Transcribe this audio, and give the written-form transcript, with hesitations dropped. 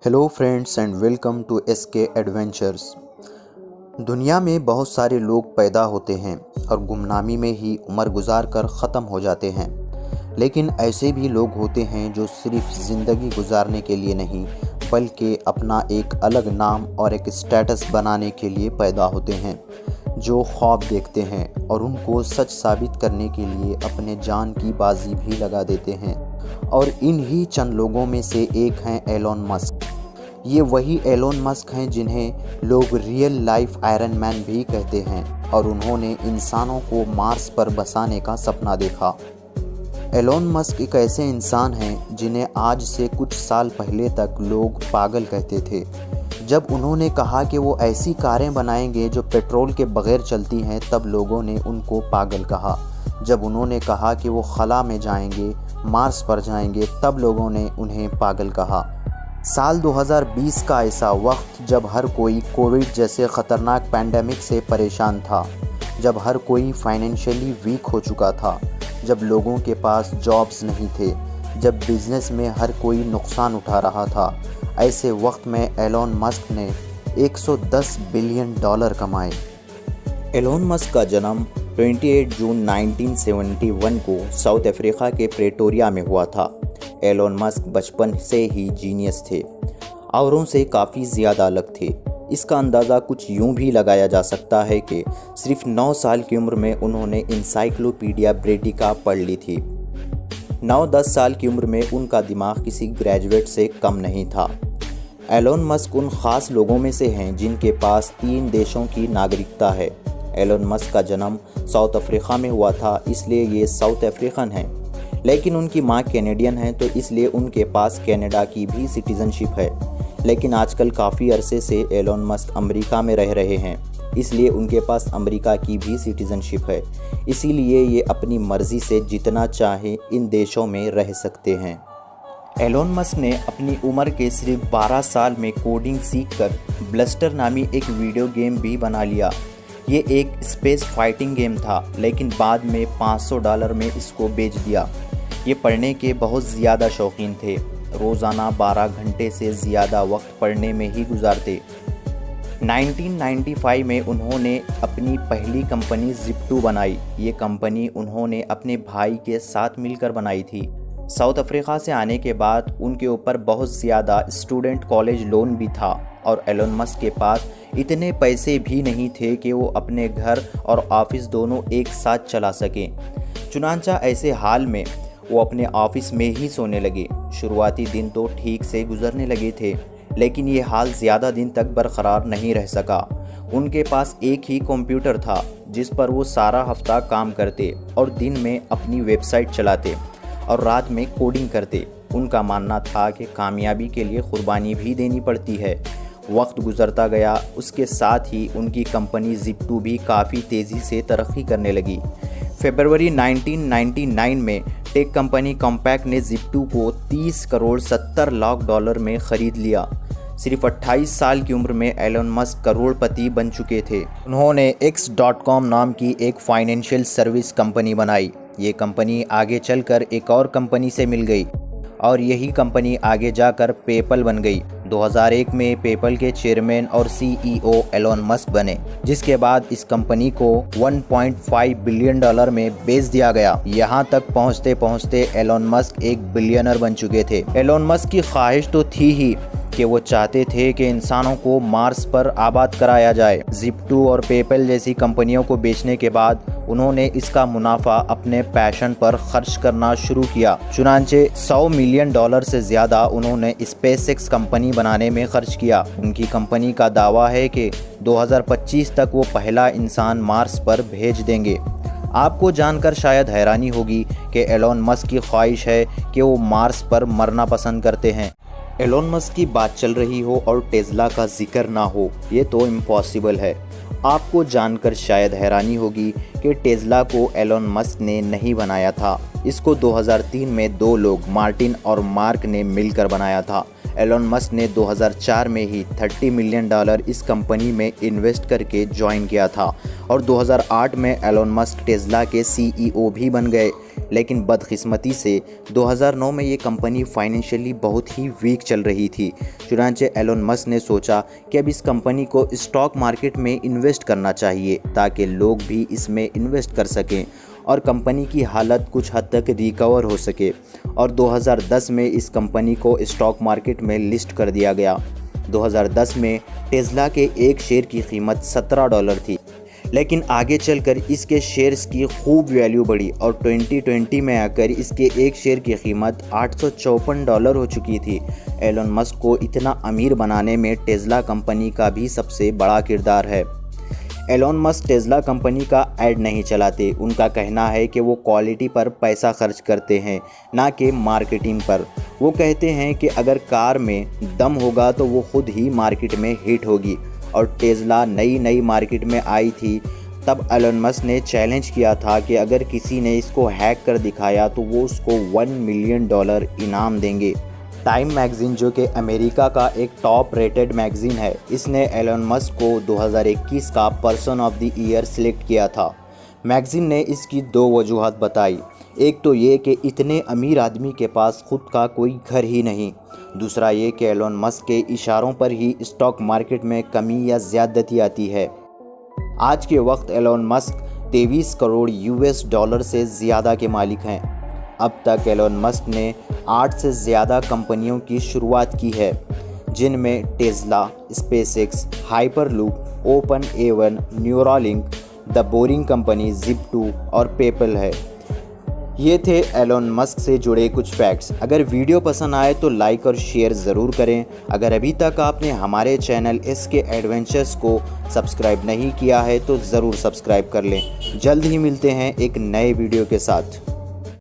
Hello friends and welcome to SK adventures. दुनिया में बहुत सारे लोग पैदा होते हैं और गुमनामी में ही उम्र गुजार कर ख़त्म हो जाते हैं, लेकिन ऐसे भी लोग होते हैं जो सिर्फ ज़िंदगी गुजारने के लिए नहीं बल्कि अपना एक अलग नाम और एक स्टेटस बनाने के लिए पैदा होते हैं, जो ख्वाब देखते हैं और उनको सच साबित करने के लिए अपने जान की बाजी भी लगा देते हैं। और इन्हीं चंद लोगों में से एक हैं एलोन मस्क। ये वही एलोन मस्क हैं जिन्हें लोग रियल लाइफ आयरन मैन भी कहते हैं और उन्होंने इंसानों को मार्स पर बसाने का सपना देखा। एलोन मस्क एक ऐसे इंसान हैं जिन्हें आज से कुछ साल पहले तक लोग पागल कहते थे। जब उन्होंने कहा कि वो ऐसी कारें बनाएंगे जो पेट्रोल के बगैर चलती हैं, तब लोगों ने उनको पागल कहा। जब उन्होंने कहा कि वो खला में जाएंगे, मार्स पर जाएंगे, तब लोगों ने उन्हें पागल कहा। साल 2020 का ऐसा वक्त जब हर कोई कोविड जैसे ख़तरनाक पैंडेमिक से परेशान था, जब हर कोई फाइनेंशियली वीक हो चुका था, जब लोगों के पास जॉब्स नहीं थे, जब बिज़नेस में हर कोई नुकसान उठा रहा था, ऐसे वक्त में एलोन मस्क ने 110 बिलियन डॉलर कमाए। एलोन मस्क का जन्म 28 जून 1971 को साउथ अफ्रीका के प्रेटोरिया में हुआ था। एलोन मस्क बचपन से ही जीनियस थे, औरों से काफ़ी ज़्यादा अलग थे। इसका अंदाज़ा कुछ यूं भी लगाया जा सकता है कि सिर्फ 9 साल की उम्र में उन्होंने इंसाइक्लोपीडिया ब्रिटानिका पढ़ ली थी। 9-10 साल की उम्र में उनका दिमाग किसी ग्रेजुएट से कम नहीं था। एलोन मस्क उन ख़ास लोगों में से हैं जिनके पास 3 देशों की नागरिकता है। एलोन मस्क का जन्म साउथ अफ्रीका में हुआ था, इसलिए ये साउथ अफ्रीकन हैं, लेकिन उनकी माँ कैनेडियन है, तो इसलिए उनके पास कनाडा की भी सिटीज़नशिप है। लेकिन आजकल काफ़ी अरसे से एलोन मस्क अमेरिका में रह रहे हैं, इसलिए उनके पास अमेरिका की भी सिटीज़नशिप है। इसीलिए ये अपनी मर्ज़ी से जितना चाहे इन देशों में रह सकते हैं। एलोन मस्क ने अपनी उम्र के सिर्फ 12 साल में कोडिंग सीखकर ब्लस्टर नामी एक वीडियो गेम भी बना लिया। ये एक स्पेस फाइटिंग गेम था, लेकिन बाद में $500 में इसको बेच दिया। ये पढ़ने के बहुत ज़्यादा शौकीन थे, रोज़ाना 12 घंटे से ज़्यादा वक्त पढ़ने में ही गुजारते। 1995 में उन्होंने अपनी पहली कंपनी Zip2 बनाई। ये कंपनी उन्होंने अपने भाई के साथ मिलकर बनाई थी। साउथ अफ्रीका से आने के बाद उनके ऊपर बहुत ज़्यादा स्टूडेंट कॉलेज लोन भी था और एलोन मस्क के पास इतने पैसे भी नहीं थे कि वो अपने घर और ऑफिस दोनों एक साथ चला सकें। चुनांचा ऐसे हाल में वो अपने ऑफिस में ही सोने लगे। शुरुआती दिन तो ठीक से गुजरने लगे थे, लेकिन ये हाल ज़्यादा दिन तक बरकरार नहीं रह सका। उनके पास एक ही कंप्यूटर था जिस पर वो सारा हफ्ता काम करते और दिन में अपनी वेबसाइट चलाते और रात में कोडिंग करते। उनका मानना था कि कामयाबी के लिए कुर्बानी भी देनी पड़ती है। वक्त गुजरता गया, उसके साथ ही उनकी कंपनी Zip2 भी काफ़ी तेज़ी से तरक्की करने लगी। फरवरी 1999 में टेक कंपनी कॉम्पैक्ट ने Zip2 को 30 करोड़ 70 लाख डॉलर में ख़रीद लिया। सिर्फ 28 साल की उम्र में एलोन मस्क करोड़पति बन चुके थे। उन्होंने X.com नाम की एक फाइनेंशियल सर्विस कंपनी बनाई। ये कंपनी आगे चलकर एक और कंपनी से मिल गई और यही कंपनी आगे जाकर पेपल बन गई। 2001 में पेपल के चेयरमैन और CEO एलोन मस्क बने, जिसके बाद इस कंपनी को $1.5 बिलियन में बेच दिया गया। यहाँ तक पहुँचते पहुँचते एलोन मस्क एक बिलियनर बन चुके थे। एलोन मस्क की ख्वाहिश तो थी ही कि वो चाहते थे कि इंसानों को मार्स पर आबाद कराया जाए। Zip2 और पेपल जैसी कंपनियों को बेचने के बाद उन्होंने इसका मुनाफा अपने पैशन पर खर्च करना शुरू किया। चुनांचे $100 मिलियन से ज़्यादा उन्होंने SpaceX कंपनी बनाने में खर्च किया। उनकी कंपनी का दावा है कि 2025 तक वो पहला इंसान मार्स पर भेज देंगे। आपको जानकर शायद हैरानी होगी कि एलोन मस्क की ख्वाहिश है कि वो मार्स पर मरना पसंद करते हैं। एलोन मस्क की बात चल रही हो और टेस्ला का जिक्र ना हो, ये तो इम्पॉसिबल है। आपको जानकर शायद हैरानी होगी कि टेस्ला को एलोन मस्क ने नहीं बनाया था। इसको 2003 में 2 लोग मार्टिन और मार्क ने मिलकर बनाया था। एलोन मस्क ने 2004 में ही $30 मिलियन इस कंपनी में इन्वेस्ट करके ज्वाइन किया था और 2008 में एलोन मस्क टेस्ला के CEO भी बन गए। लेकिन बदकिस्मती से 2009 में ये कंपनी फाइनेंशियली बहुत ही वीक चल रही थी। चुनांचे एलोन मस्क ने सोचा कि अब इस कंपनी को स्टॉक मार्केट में इन्वेस्ट करना चाहिए ताकि लोग भी इसमें इन्वेस्ट कर सकें और कंपनी की हालत कुछ हद तक रिकवर हो सके। और 2010 में इस कंपनी को स्टॉक मार्केट में लिस्ट कर दिया गया। 2010 में टेस्ला के एक शेयर की कीमत $17 थी, लेकिन आगे चलकर इसके शेयर्स की खूब वैल्यू बढ़ी और 2020 में आकर इसके एक शेयर की कीमत $854 हो चुकी थी। एलोन मस्क को इतना अमीर बनाने में टेस्ला कंपनी का भी सबसे बड़ा किरदार है। एलोन मस्क टेस्ला कंपनी का ऐड नहीं चलाते। उनका कहना है कि वो क्वालिटी पर पैसा खर्च करते हैं, ना कि मार्केटिंग पर। वो कहते हैं कि अगर कार में दम होगा तो वो खुद ही मार्केट में हिट होगी। और टेस्ला नई मार्केट में आई थी तब एलोन मस्क ने चैलेंज किया था कि अगर किसी ने इसको हैक कर दिखाया तो वो उसको $1 मिलियन इनाम देंगे। टाइम मैगज़ीन, जो कि अमेरिका का एक टॉप रेटेड मैगज़ीन है, इसने एलोन मस्क को 2021 का person of the year select किया था। मैगज़ीन ने इसकी 2 वजूहत बताई। एक तो ये कि इतने अमीर आदमी के पास खुद का कोई घर ही नहीं। दूसरा ये कि एलोन मस्क के इशारों पर ही स्टॉक मार्केट में कमी या ज़्यादती आती है। आज के वक्त एलोन मस्क 23 करोड़ US$ से ज़्यादा के मालिक हैं। अब तक एलोन मस्क ने 8 से ज़्यादा कंपनियों की शुरुआत की है, जिनमें Tesla, SpaceX, Hyperloop, OpenAI, Neuralink, the Boring Company, Zip2 और पेपल है। ये थे एलोन मस्क से जुड़े कुछ फैक्ट्स। अगर वीडियो पसंद आए तो लाइक और शेयर ज़रूर करें। अगर अभी तक आपने हमारे चैनल SK एडवेंचर्स को सब्सक्राइब नहीं किया है तो ज़रूर सब्सक्राइब कर लें। जल्द ही मिलते हैं एक नए वीडियो के साथ।